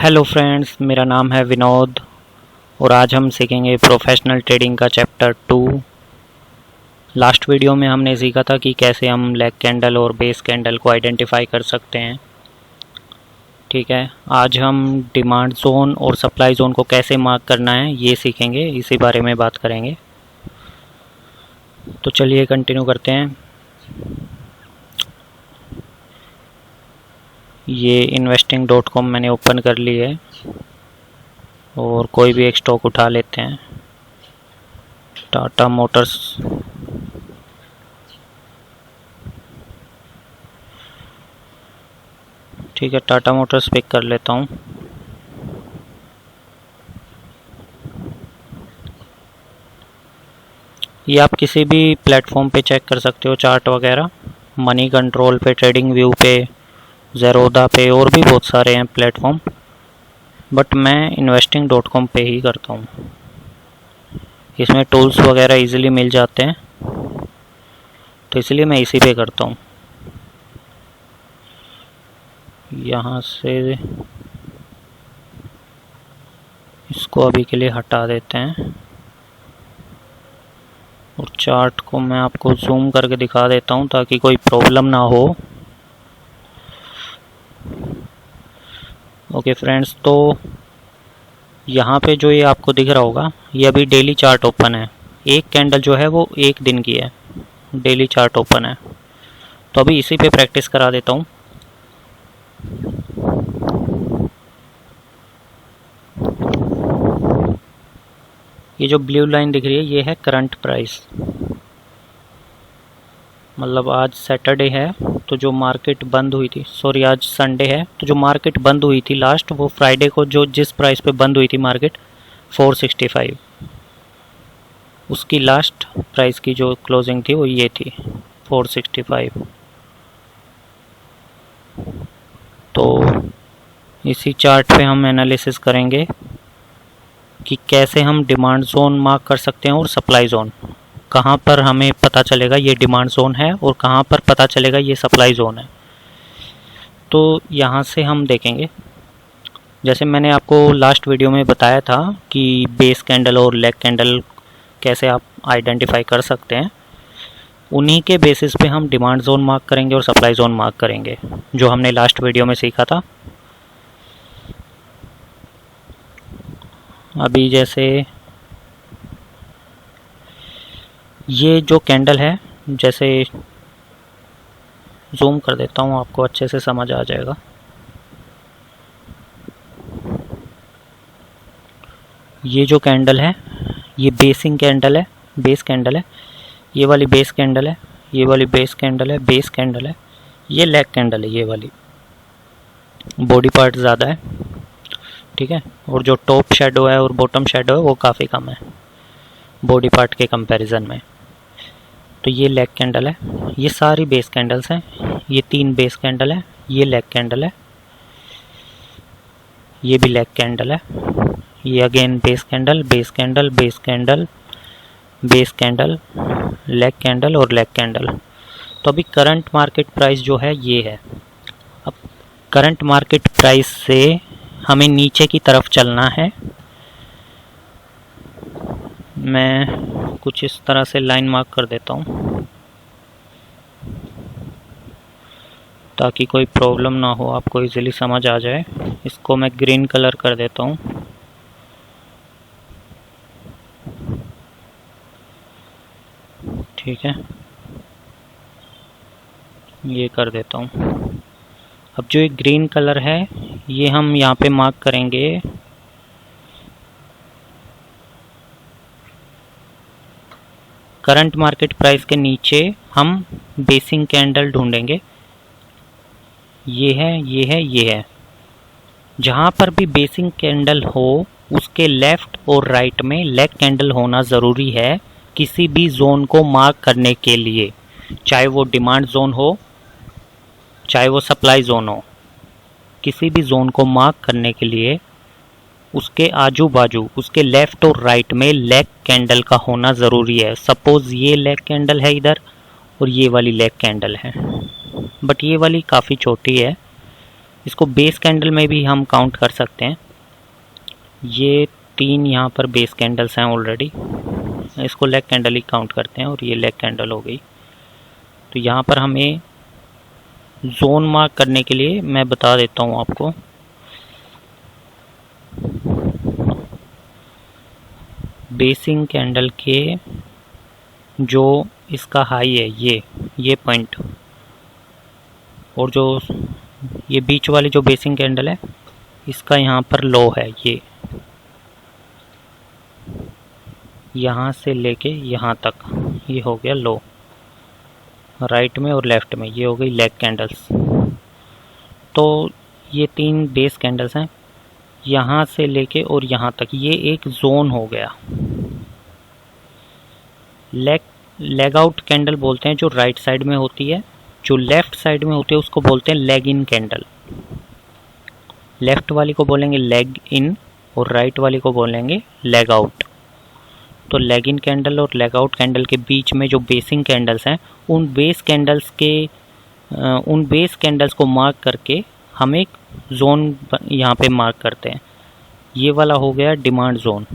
Hello friends, मेरा नाम है विनोद और आज हम सीखेंगे प्रोफेशनल ट्रेडिंग का चैप्टर 2। लास्ट वीडियो में हमने सीखा था कि कैसे हम लेग कैंडल और बेस कैंडल को आइडेंटिफाई कर सकते हैं। ठीक है, आज हम डिमांड जोन और सप्लाई जोन को कैसे मार्क करना है ये सीखेंगे, इसी बारे में बात करेंगे। तो चलिए कंटिन्यू करते हैं। ये investing.com मैंने ओपन कर ली है और कोई भी एक स्टॉक उठा लेते हैं। टाटा मोटर्स, ठीक है, टाटा मोटर्स पिक कर लेता हूँ। ये आप किसी भी प्लेटफॉर्म पे चेक कर सकते हो, चार्ट वगैरह, मनी कंट्रोल पे, ट्रेडिंग व्यू पे, ज़ेरोदा पे और भी बहुत सारे हैं प्लेटफॉर्म, बट मैं investing.com पे ही करता हूँ। इसमें टूल्स वगैरह इजीली मिल जाते हैं, तो इसलिए मैं इसी पे करता हूँ। यहाँ से इसको अभी के लिए हटा देते हैं और चार्ट को मैं आपको जूम करके दिखा देता हूँ ताकि कोई प्रॉब्लम ना हो। ओके फ्रेंड्स, तो यहाँ पे जो ये आपको दिख रहा होगा, ये अभी डेली चार्ट ओपन है। एक कैंडल जो है वो एक दिन की है, डेली चार्ट ओपन है। तो अभी इसी पे प्रैक्टिस करा देता हूँ। ये जो ब्लू लाइन दिख रही है ये है करंट प्राइस, मतलब आज सैटरडे है तो जो मार्केट बंद हुई थी, सॉरी आज संडे है, तो जो मार्केट बंद हुई थी लास्ट, वो फ्राइडे को जो जिस प्राइस पे बंद हुई थी मार्केट 465, उसकी लास्ट प्राइस की जो क्लोजिंग थी वो ये थी 465। तो इसी चार्ट पे हम एनालिसिस करेंगे कि कैसे हम डिमांड जोन मार्क कर सकते हैं और सप्लाई जोन, कहाँ पर हमें पता चलेगा ये डिमांड जोन है और कहाँ पर पता चलेगा ये सप्लाई जोन है। तो यहाँ से हम देखेंगे, जैसे मैंने आपको लास्ट वीडियो में बताया था कि बेस कैंडल और लेग कैंडल कैसे आप आइडेंटिफाई कर सकते हैं, उन्हीं के बेसिस पे हम डिमांड जोन मार्क करेंगे और सप्लाई जोन मार्क करेंगे, जो हमने लास्ट वीडियो में सीखा था। अभी जैसे ये जो कैंडल है, जैसे जूम कर देता हूँ, आपको अच्छे से समझ आ जाएगा। ये जो कैंडल है ये बेसिंग कैंडल है, बेस कैंडल है। ये वाली बेस कैंडल है, ये वाली बेस कैंडल है, बेस कैंडल है। ये लेग कैंडल है, ये वाली बॉडी पार्ट ज़्यादा है, ठीक है, और जो टॉप शेडो है और बॉटम शेडो है वो काफ़ी कम है बॉडी पार्ट के कंपैरिजन में। तो ये लेग कैंडल है, ये सारी बेस कैंडल्स हैं। ये 3 बेस कैंडल है, ये लेग कैंडल है, ये भी लेग कैंडल है, ये again base candle, base candle, base candle, base candle, leg candle और लेग कैंडल। तो अभी करंट मार्केट प्राइस जो है ये है। अब करंट मार्केट प्राइस से हमें नीचे की तरफ चलना है। मैं कुछ इस तरह से लाइन मार्क कर देता हूँ ताकि कोई प्रॉब्लम ना हो, आपको इजीली समझ आ जाए। इसको मैं ग्रीन कलर कर देता हूँ। ठीक है, ये कर देता हूँ। अब जो ये ग्रीन कलर है ये हम यहाँ पे मार्क करेंगे करंट मार्केट प्राइस के नीचे। हम बेसिंग कैंडल ढूंढेंगे, ये है, ये है, ये है। जहाँ पर भी बेसिंग कैंडल हो उसके लेफ्ट और राइट में लेग कैंडल होना ज़रूरी है किसी भी जोन को मार्क करने के लिए, चाहे वो डिमांड जोन हो चाहे वो सप्लाई जोन हो। किसी भी जोन को मार्क करने के लिए उसके आजू बाजू, उसके लेफ्ट और राइट में लेग कैंडल का होना ज़रूरी है। सपोज़ ये लेग कैंडल है इधर और ये वाली लेग कैंडल है, बट ये वाली काफ़ी छोटी है इसको बेस कैंडल में भी हम काउंट कर सकते हैं। ये 3 यहाँ पर बेस कैंडल्स हैं ऑलरेडी, इसको लेग कैंडल ही काउंट करते हैं और ये लेग कैंडल हो गई। तो यहाँ पर हमें जोन मार्क करने के लिए मैं बता देता हूँ आपको। बेसिंग कैंडल के जो इसका हाई है ये पॉइंट, और जो ये बीच वाली जो बेसिंग कैंडल है इसका यहाँ पर लो है, ये यहाँ से लेके यहाँ तक ये हो गया लो, राइट में और लेफ्ट में ये हो गई लेग कैंडल्स। तो ये 3 बेस कैंडल्स हैं, यहाँ से लेके और यहाँ तक ये एक जोन हो गया। लेग आउट कैंडल बोलते हैं जो राइट साइड में होती है, जो लेफ्ट साइड में होती है उसको बोलते हैं लेग इन कैंडल। लेफ्ट वाली को बोलेंगे लेग इन और राइट वाली को बोलेंगे लेग आउट। तो लेग इन कैंडल और लेग आउट कैंडल के बीच में जो बेसिंग कैंडल्स हैं उन बेस कैंडल्स को मार्क करके हम एक जोन यहाँ पे मार्क करते हैं। ये वाला हो गया डिमांड जोन,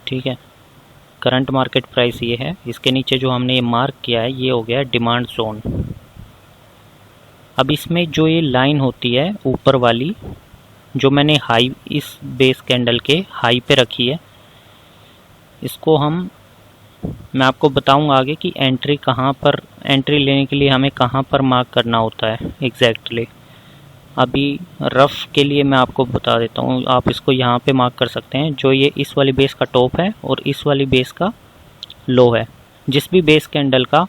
ठीक है। करंट मार्केट प्राइस ये है, इसके नीचे जो हमने ये मार्क किया है ये हो गया डिमांड जोन। अब इसमें जो ये लाइन होती है ऊपर वाली, जो मैंने हाई इस बेस कैंडल के हाई पे रखी है, इसको मैं आपको बताऊंगा आगे कि एंट्री लेने के लिए हमें कहाँ पर मार्क करना होता है एग्जैक्टली। अभी रफ के लिए मैं आपको बता देता हूँ, आप इसको यहाँ पे मार्क कर सकते हैं। जो ये इस वाली बेस का टॉप है और इस वाली बेस का लो है, जिस भी बेस कैंडल का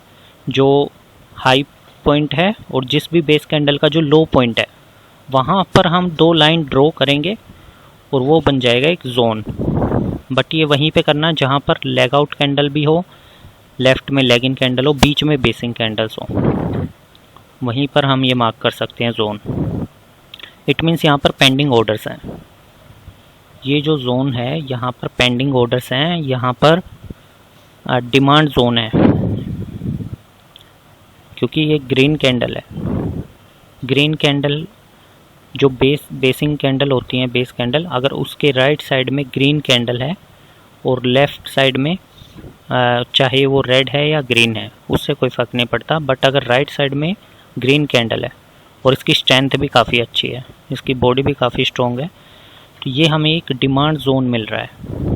जो हाई पॉइंट है और जिस भी बेस कैंडल का जो लो पॉइंट है वहाँ पर हम 2 लाइन ड्रॉ करेंगे और वो बन जाएगा एक जोन। बट ये वहीं पे करना जहाँ पर लेग आउट कैंडल भी हो, लेफ्ट में लेग इन कैंडल हो, बीच में बेसिंग कैंडल्स हो, वहीं पर हम ये मार्क कर सकते हैं जोन। इट मीन्स यहाँ पर पेंडिंग ऑर्डर्स हैं। ये जो जोन है यहाँ पर पेंडिंग ऑर्डर्स हैं, यहाँ पर डिमांड जोन है, क्योंकि ये ग्रीन कैंडल है। ग्रीन कैंडल जो बेसिंग कैंडल होती हैं, बेस कैंडल, अगर उसके राइट साइड में ग्रीन कैंडल है और लेफ्ट साइड में चाहे वो रेड है या ग्रीन है उससे कोई फ़र्क नहीं पड़ता, बट अगर राइट साइड में ग्रीन कैंडल है और इसकी स्ट्रेंथ भी काफ़ी अच्छी है, इसकी बॉडी भी काफ़ी स्ट्रॉन्ग है, तो ये हमें एक डिमांड जोन मिल रहा है,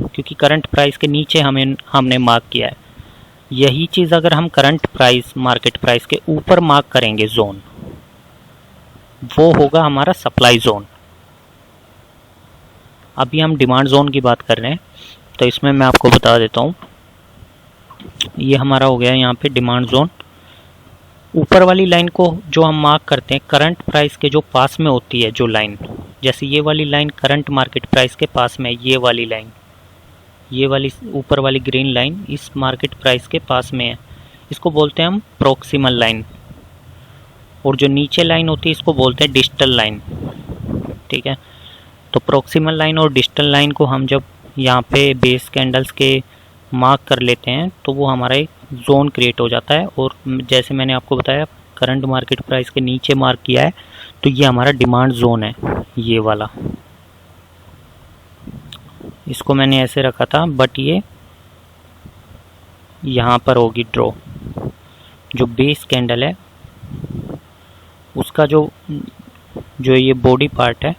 क्योंकि करंट प्राइस के नीचे हमने मार्क किया है। यही चीज़ अगर हम करंट प्राइस मार्केट प्राइस के ऊपर मार्क करेंगे जोन, वो होगा हमारा सप्लाई जोन। अभी हम डिमांड जोन की बात कर रहे हैं, तो इसमें मैं आपको बता देता हूँ। ये हमारा हो गया यहाँ पे डिमांड जोन। ऊपर वाली लाइन को जो हम मार्क करते हैं करंट प्राइस के जो पास में होती है जो लाइन, जैसे ये वाली लाइन करंट मार्केट प्राइस के पास में, ये वाली लाइन, ये वाली ऊपर वाली ग्रीन लाइन इस मार्केट प्राइस के पास में है, इसको बोलते हैं हम प्रोक्सिमल लाइन। और जो नीचे लाइन होती है इसको बोलते हैं डिस्टल लाइन, ठीक है। तो प्रोक्सिमल लाइन और डिस्टल लाइन को हम जब यहाँ पे बेस कैंडल्स के मार्क कर लेते हैं तो वो हमारा एक जोन क्रिएट हो जाता है। और जैसे मैंने आपको बताया करंट मार्केट प्राइस के नीचे मार्क किया है, तो ये हमारा डिमांड जोन है, ये वाला। इसको मैंने ऐसे रखा था, बट ये यहाँ पर होगी ड्रॉ। जो बेस कैंडल है उसका जो ये बॉडी पार्ट है,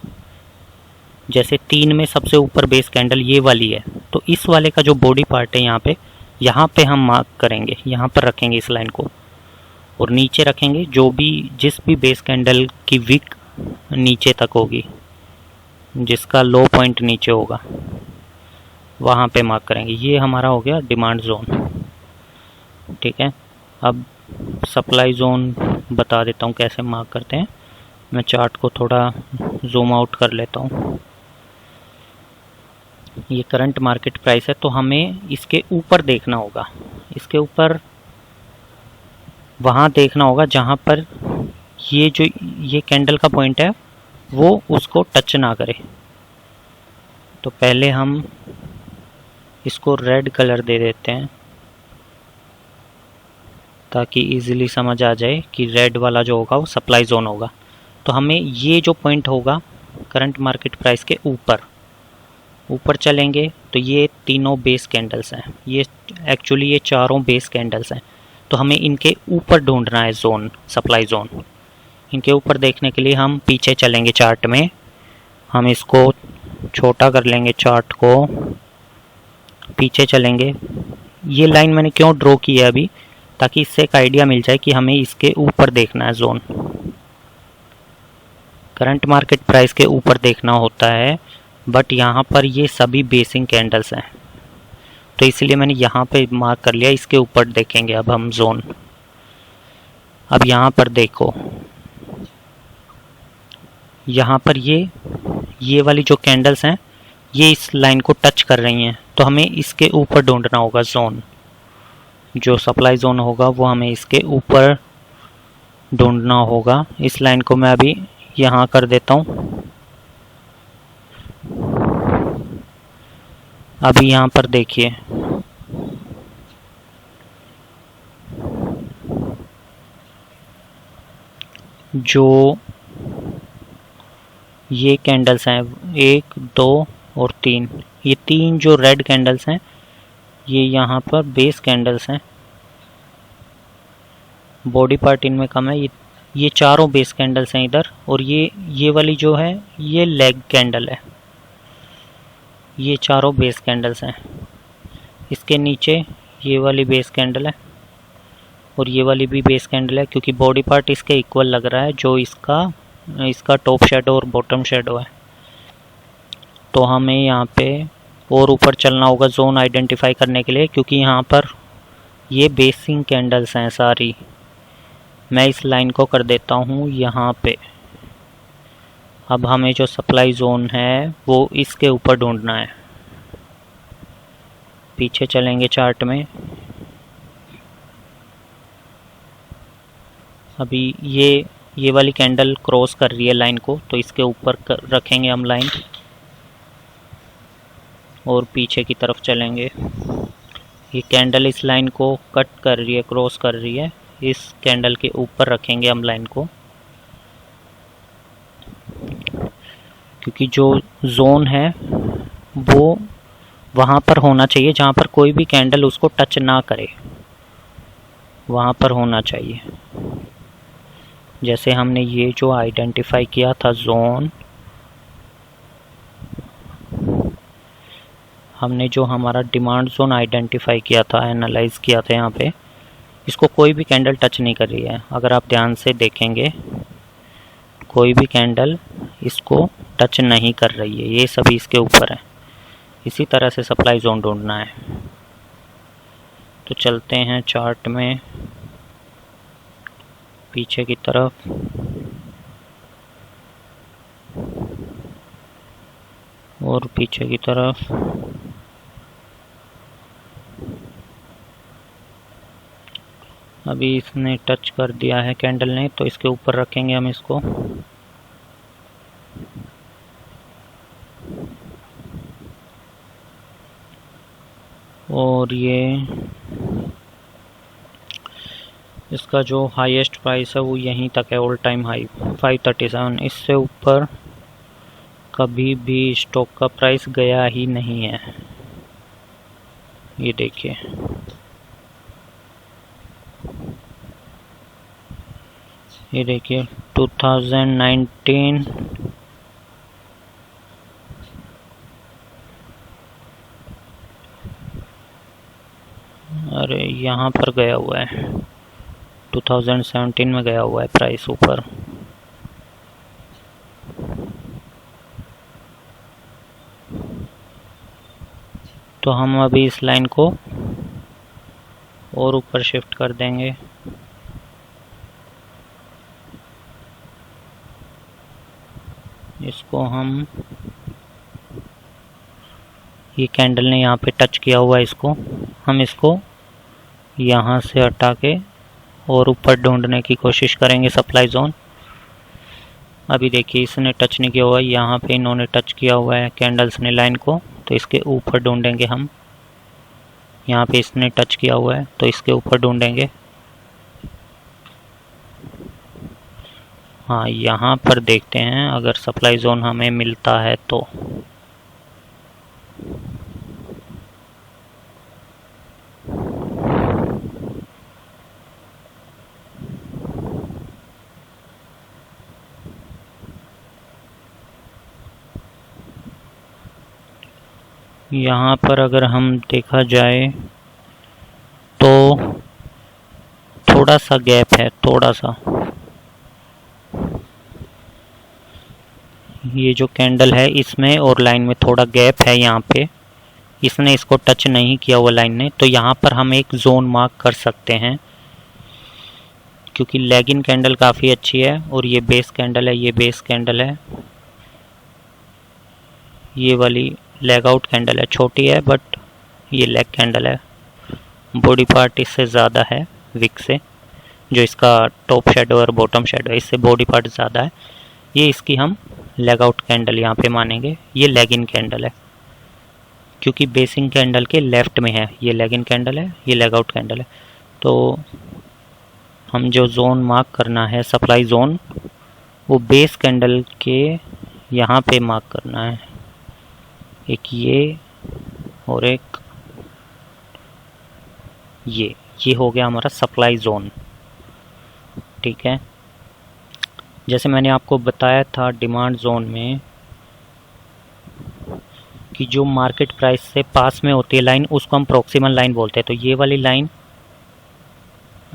जैसे 3 में सबसे ऊपर बेस कैंडल ये वाली है, तो इस वाले का जो बॉडी पार्ट है यहाँ पे हम मार्क करेंगे, यहाँ पर रखेंगे इस लाइन को, और नीचे रखेंगे जिस भी बेस कैंडल की विक नीचे तक होगी, जिसका लो पॉइंट नीचे होगा, वहाँ पे मार्क करेंगे। ये हमारा हो गया डिमांड जोन, ठीक है। अब सप्लाई जोन बता देता हूँ कैसे मार्क करते हैं। मैं चार्ट को थोड़ा जूम आउट कर लेता हूँ। ये करंट मार्केट प्राइस है, तो हमें इसके ऊपर देखना होगा, इसके ऊपर वहाँ देखना होगा जहाँ पर ये कैंडल का पॉइंट है वो उसको टच ना करे। तो पहले हम इसको रेड कलर दे देते हैं, ताकि इजीली समझ आ जाए कि रेड वाला जो होगा वो सप्लाई जोन होगा। तो हमें ये जो पॉइंट होगा करंट मार्केट प्राइस के ऊपर चलेंगे तो ये तीनों बेस कैंडल्स हैं, ये एक्चुअली ये चारों बेस कैंडल्स हैं। तो हमें इनके ऊपर ढूंढना है जोन, सप्लाई जोन। इनके ऊपर देखने के लिए हम पीछे चलेंगे चार्ट में, हम इसको छोटा कर लेंगे चार्ट को, पीछे चलेंगे। ये लाइन मैंने क्यों ड्रॉ की है अभी, ताकि इससे एक आइडिया मिल जाए कि हमें इसके ऊपर देखना है जोन। करंट मार्केट प्राइस के ऊपर देखना होता है, बट यहाँ पर ये सभी बेसिंग कैंडल्स हैं तो इसलिए मैंने यहाँ पे मार्क कर लिया, इसके ऊपर देखेंगे अब हम जोन। अब यहाँ पर देखो, यहाँ पर ये वाली जो कैंडल्स हैं ये इस लाइन को टच कर रही हैं, तो हमें इसके ऊपर ढूंढना होगा जोन। जो सप्लाई जोन होगा वो हमें इसके ऊपर ढूंढना होगा। इस लाइन को मैं अभी यहाँ कर देता हूँ। अभी यहाँ पर देखिए, जो ये कैंडल्स हैं 1 2 और 3, ये 3 जो रेड कैंडल्स हैं ये यहाँ पर बेस कैंडल्स हैं। बॉडी पार्ट इनमें कम है, ये चारों बेस कैंडल्स हैं इधर, और ये वाली जो है ये लेग कैंडल है। ये चारों बेस कैंडल्स हैं। इसके नीचे ये वाली बेस कैंडल है और ये वाली भी बेस कैंडल है, क्योंकि बॉडी पार्ट इसके इक्वल लग रहा है जो इसका टॉप शेडो और बॉटम शेडो है। तो हमें यहाँ पे और ऊपर चलना होगा जोन आइडेंटिफाई करने के लिए, क्योंकि यहाँ पर ये बेसिंग कैंडल्स हैं सारी। मैं इस लाइन को कर देता हूँ यहाँ पे। अब हमें जो सप्लाई जोन है वो इसके ऊपर ढूंढना है। पीछे चलेंगे चार्ट में। अभी ये वाली कैंडल क्रॉस कर रही है लाइन को, तो इसके ऊपर रखेंगे हम लाइन और पीछे की तरफ चलेंगे। ये कैंडल इस लाइन को कट कर रही है, क्रॉस कर रही है, इस कैंडल के ऊपर रखेंगे हम लाइन को, क्योंकि जो जोन है वो वहाँ पर होना चाहिए जहाँ पर कोई भी कैंडल उसको टच ना करे, वहाँ पर होना चाहिए। जैसे हमने ये जो आइडेंटिफाई किया था जोन, हमने जो हमारा डिमांड जोन आइडेंटिफाई किया था, एनालाइज किया था, यहाँ पे इसको कोई भी कैंडल टच नहीं कर रही है। अगर आप ध्यान से देखेंगे कोई भी कैंडल इसको टच नहीं कर रही है, ये सभी इसके ऊपर है। इसी तरह से सप्लाई जोन ढूंढना है। तो चलते हैं चार्ट में पीछे की तरफ। और पीछे की तरफ अभी इसने टच कर दिया है कैंडल ने, तो इसके ऊपर रखेंगे हम इसको। और ये इसका जो हाईएस्ट प्राइस है वो यहीं तक है, ऑल टाइम हाई 537। इससे ऊपर कभी भी स्टॉक का प्राइस गया ही नहीं है। ये देखिए, ये देखिए 2019 अरे यहाँ पर गया हुआ है, 2017 में गया हुआ है प्राइस ऊपर। तो हम अभी इस लाइन को और ऊपर शिफ्ट कर देंगे। इसको हम, ये कैंडल ने यहाँ पे टच किया हुआ है, इसको हम इसको यहाँ से हटा के और ऊपर ढूंढने की कोशिश करेंगे सप्लाई जोन। अभी देखिए इसने टच नहीं किया हुआ है, यहाँ पे इन्होंने टच किया हुआ है कैंडल्स ने लाइन को, तो इसके ऊपर ढूंढेंगे हम। यहाँ पे इसने टच किया हुआ है तो इसके ऊपर ढूंढेंगे। हाँ, यहाँ पर देखते हैं अगर सप्लाई ज़ोन हमें मिलता है तो। यहाँ पर अगर हम देखा जाए तो थोड़ा सा गैप है, थोड़ा सा। ये जो कैंडल है इसमें और लाइन में थोड़ा गैप है यहाँ पे, इसने इसको टच नहीं किया हुआ लाइन ने, तो यहाँ पर हम एक जोन मार्क कर सकते हैं। क्योंकि लैगिन कैंडल काफ़ी अच्छी है और ये बेस कैंडल है, ये बेस कैंडल है, ये वाली लेग आउट कैंडल है, छोटी है बट ये लेग कैंडल है। बॉडी पार्ट इससे ज़्यादा है विक से, जो इसका टॉप शेडो और बॉटम शेडो है इससे बॉडी पार्ट ज़्यादा है। ये इसकी हम लेग आउट कैंडल यहाँ पे मानेंगे। ये लेग इन कैंडल है क्योंकि बेसिंग कैंडल के लेफ्ट में है। ये लेग इन कैंडल है, ये लेग आउट कैंडल है। तो हम जो जोन मार्क करना है सप्लाई जोन, वो बेस कैंडल के यहाँ पे मार्क करना है। एक ये और एक ये हो गया हमारा सप्लाई जोन। ठीक है, जैसे मैंने आपको बताया था डिमांड जोन में कि जो मार्केट प्राइस से पास में होती है लाइन उसको हम प्रॉक्सिमल लाइन बोलते हैं। तो ये वाली लाइन,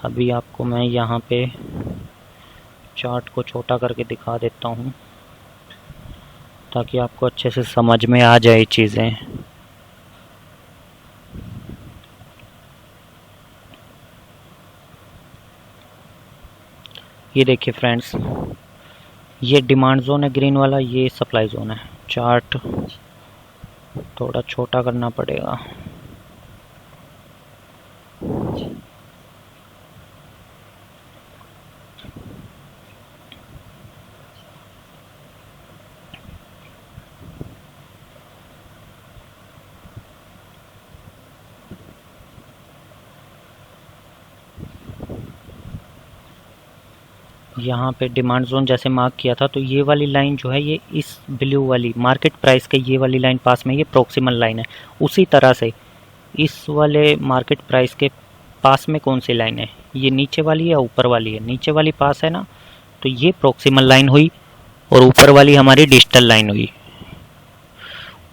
अभी आपको मैं यहाँ पे चार्ट को छोटा करके दिखा देता हूँ ताकि आपको अच्छे से समझ में आ जाए चीज़ें। ये देखिए फ्रेंड्स, ये डिमांड जोन है ग्रीन वाला, ये सप्लाई जोन है। चार्ट थोड़ा छोटा करना पड़ेगा। यहाँ पे डिमांड जोन जैसे मार्क किया था, तो ये वाली लाइन जो है ये इस ब्लू वाली मार्केट प्राइस के ये वाली लाइन पास में, ये प्रॉक्सिमल लाइन है। उसी तरह से इस वाले मार्केट प्राइस के पास में कौन सी लाइन है, ये नीचे वाली या ऊपर वाली है? नीचे वाली पास है ना, तो ये प्रॉक्सिमल लाइन हुई और ऊपर वाली हमारी डिजिटल लाइन हुई,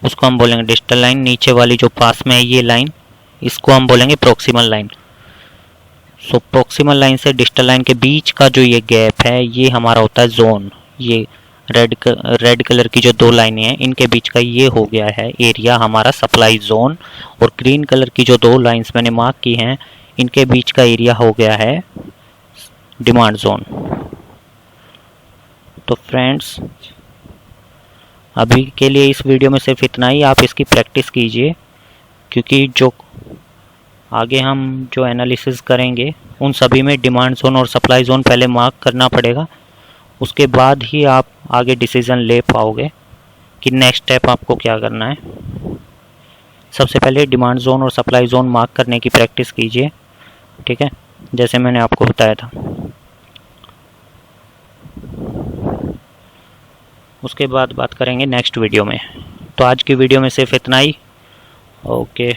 उसको हम बोलेंगे डिजिटल लाइन। नीचे वाली जो पास में है ये लाइन, इसको हम बोलेंगे प्रॉक्सिमल लाइन। सो प्रॉक्सिमल लाइन से डिजिटल लाइन के बीच का जो ये गैप है ये हमारा होता है जोन। ये रेड कलर की जो दो लाइनें हैं इनके बीच का ये हो गया है एरिया हमारा सप्लाई जोन, और ग्रीन कलर की जो दो लाइंस मैंने मार्क की हैं इनके बीच का एरिया हो गया है डिमांड जोन। तो फ्रेंड्स, अभी के लिए इस वीडियो में सिर्फ इतना ही। आप इसकी प्रैक्टिस कीजिए क्योंकि जो आगे हम जो एनालिसिस करेंगे उन सभी में डिमांड जोन और सप्लाई जोन पहले मार्क करना पड़ेगा, उसके बाद ही आप आगे डिसीज़न ले पाओगे कि नेक्स्ट स्टेप आपको क्या करना है। सबसे पहले डिमांड जोन और सप्लाई जोन मार्क करने की प्रैक्टिस कीजिए, ठीक है, जैसे मैंने आपको बताया था। उसके बाद बात करेंगे नेक्स्ट वीडियो में। तो आज की वीडियो में सिर्फ इतना ही। ओके।